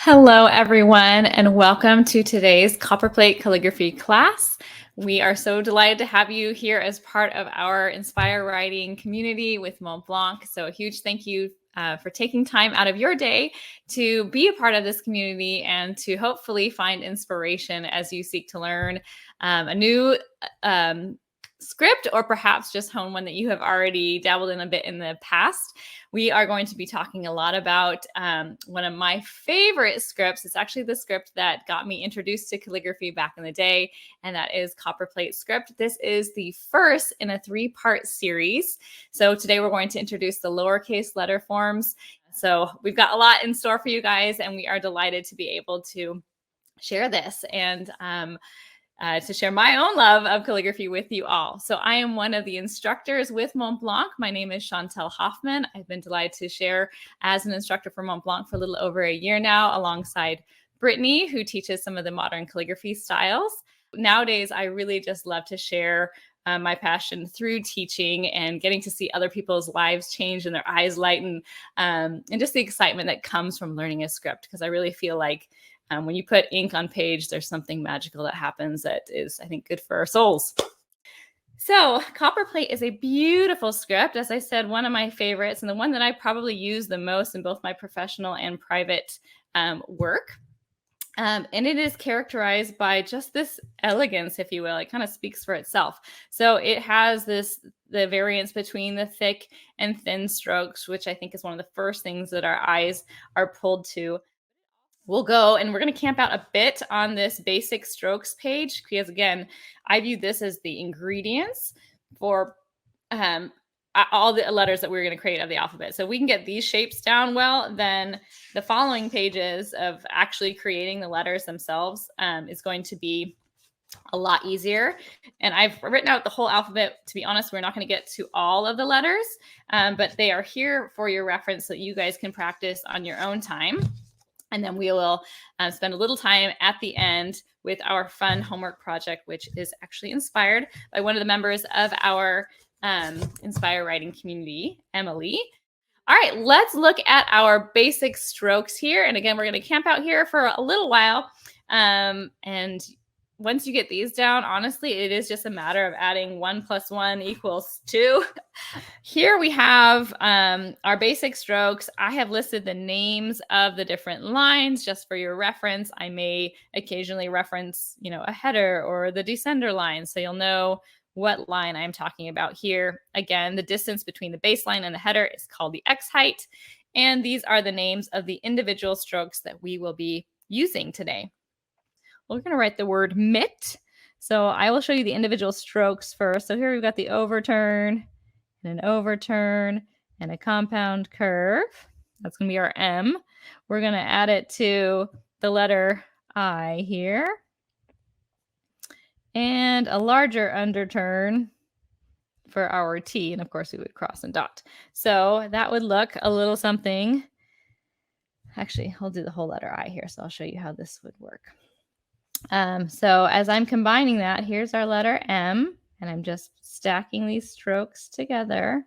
Hello, everyone, and welcome to today's Copperplate Calligraphy class. We are so delighted to have you here as part of our Inspire Writing community with Montblanc. So a huge thank you for taking time out of your day to be a part of this community and to hopefully find inspiration as you seek to learn a new script, or perhaps just hone one that you have already dabbled in a bit in the past. We are going to be talking a lot about one of my favorite scripts. It's actually the script that got me introduced to calligraphy back in the day, and that is Copperplate script. This is the first in a 3-part series. So today we're going to introduce the lowercase letter forms. So we've got a lot in store for you guys, and we are delighted to be able to share this and to share my own love of calligraphy with you all. So I am one of the instructors with Montblanc. My name is Chantelle Hoffmann. I've been delighted to share as an instructor for Montblanc for a little over a year now, alongside Brittany, who teaches some of the modern calligraphy styles. Nowadays, I really just love to share my passion through teaching and getting to see other people's lives change and their eyes lighten, and just the excitement that comes from learning a script, because I really feel like when you put ink on page, there's something magical that happens that is, I think, good for our souls. So Copperplate is a beautiful script. As I said, one of my favorites, and the one that I probably use the most in both my professional and private work. And it is characterized by just this elegance, if you will. It kind of speaks for itself. So it has the variance between the thick and thin strokes, which I think is one of the first things that our eyes are pulled to. We'll go and we're going to camp out a bit on this basic strokes page, because again, I view this as the ingredients for all the letters that we're going to create of the alphabet. So we can get these shapes down well, then the following pages of actually creating the letters themselves is going to be a lot easier. And I've written out the whole alphabet. To be honest, we're not going to get to all of the letters, but they are here for your reference so that you guys can practice on your own time. And then we will spend a little time at the end with our fun homework project, which is actually inspired by one of the members of our Inspire Writing community, Emily. All right, let's look at our basic strokes here. And again, we're going to camp out here for a little while. And once you get these down, honestly, it is just a matter of adding 1 + 1 = 2. Here we have our basic strokes. I have listed the names of the different lines just for your reference. I may occasionally reference, a header or the descender line, so you'll know what line I'm talking about here. Again, the distance between the baseline and the header is called the X height, and these are the names of the individual strokes that we will be using today. We're going to write the word mitt. So I will show you the individual strokes first. So here we've got the overturn and an overturn and a compound curve. That's going to be our M. We're going to add it to the letter I here. And a larger underturn for our T. And of course, we would cross and dot. So that would look a little something. Actually, I'll do the whole letter I here. So I'll show you how this would work. So as I'm combining that, here's our letter M, and I'm just stacking these strokes together.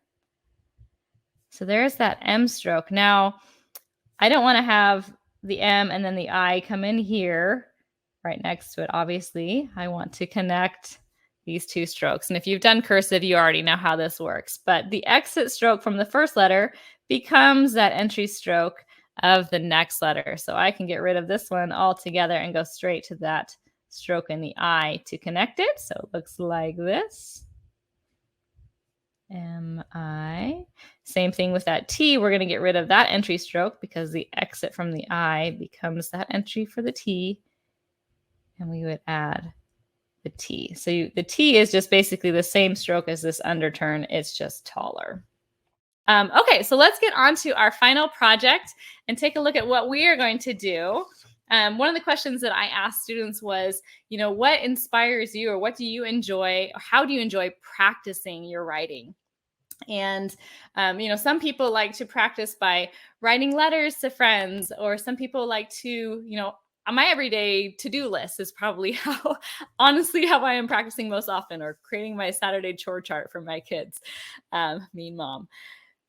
So there's that M stroke. Now, I don't want to have the M and then the I come in here right next to it. Obviously, I want to connect these two strokes. And if you've done cursive, you already know how this works. But the exit stroke from the first letter becomes that entry stroke of the next letter. So I can get rid of this one altogether and go straight to that stroke in the I to connect it. So it looks like this. M-I. Same thing with that T. We're going to get rid of that entry stroke because the exit from the I becomes that entry for the T. And we would add the T. So the T is just basically the same stroke as this underturn. It's just taller. Okay, so let's get on to our final project and take a look at what we are going to do. One of the questions that I asked students was, what inspires you, or what do you enjoy, or how do you enjoy practicing your writing? And, some people like to practice by writing letters to friends, or some people like to, my everyday to-do list is probably how I am practicing most often, or creating my Saturday chore chart for my kids. Mean mom.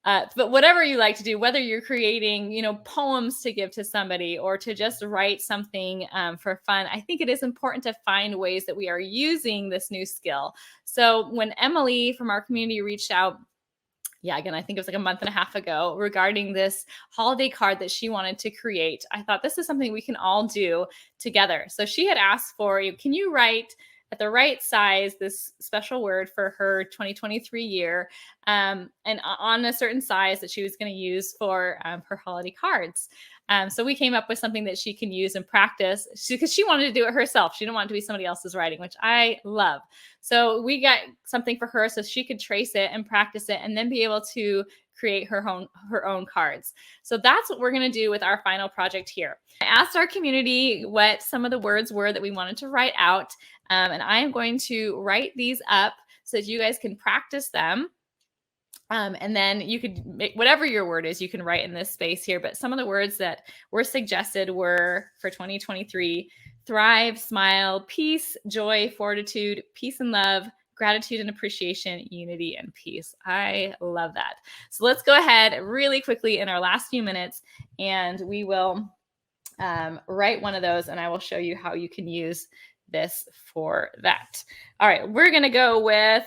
But whatever you like to do, whether you're creating, poems to give to somebody or to just write something for fun, I think it is important to find ways that we are using this new skill. So when Emily from our community reached out, again, I think it was like a month and a half ago, regarding this holiday card that she wanted to create, I thought this is something we can all do together. So she had asked for, can you write at the right size this special word for her 2023 year, and on a certain size that she was going to use for her holiday cards. So we came up with something that she can use and practice, because she wanted to do it herself. She didn't want it to be somebody else's writing, which I love. So we got something for her so she could trace it and practice it and then be able to create her own cards. So that's what we're going to do with our final project here. I asked our community what some of the words were that we wanted to write out, and I am going to write these up so that you guys can practice them. And then you could make whatever your word is, you can write in this space here. But some of the words that were suggested were for 2023: thrive, smile, peace, joy, fortitude, peace and love, gratitude and appreciation, unity and peace. I love that. So let's go ahead really quickly in our last few minutes, and we will write one of those, and I will show you how you can use this for that. All right, we're going to go with,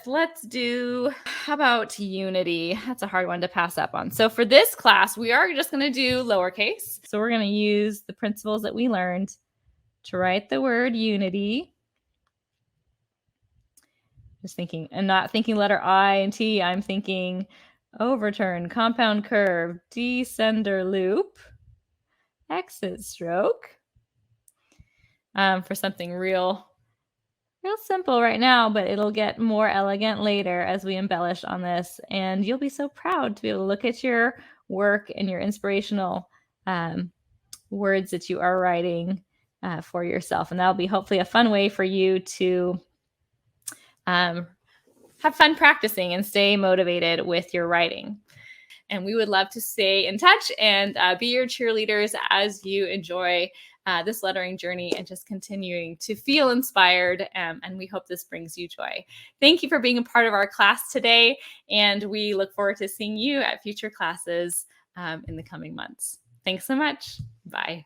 how about unity? That's a hard one to pass up on. So for this class, we are just going to do lowercase. So we're going to use the principles that we learned to write the word unity. Just thinking, and not thinking letter I and T. I'm thinking overturn, compound curve, descender loop, exit stroke. For something real simple right now, but it'll get more elegant later as we embellish on this. And you'll be so proud to be able to look at your work and your inspirational words that you are writing for yourself. And that'll be hopefully a fun way for you to have fun practicing and stay motivated with your writing. And we would love to stay in touch and be your cheerleaders as you enjoy this lettering journey and just continuing to feel inspired. And we hope this brings you joy. Thank you for being a part of our class today. And we look forward to seeing you at future classes in the coming months. Thanks so much. Bye.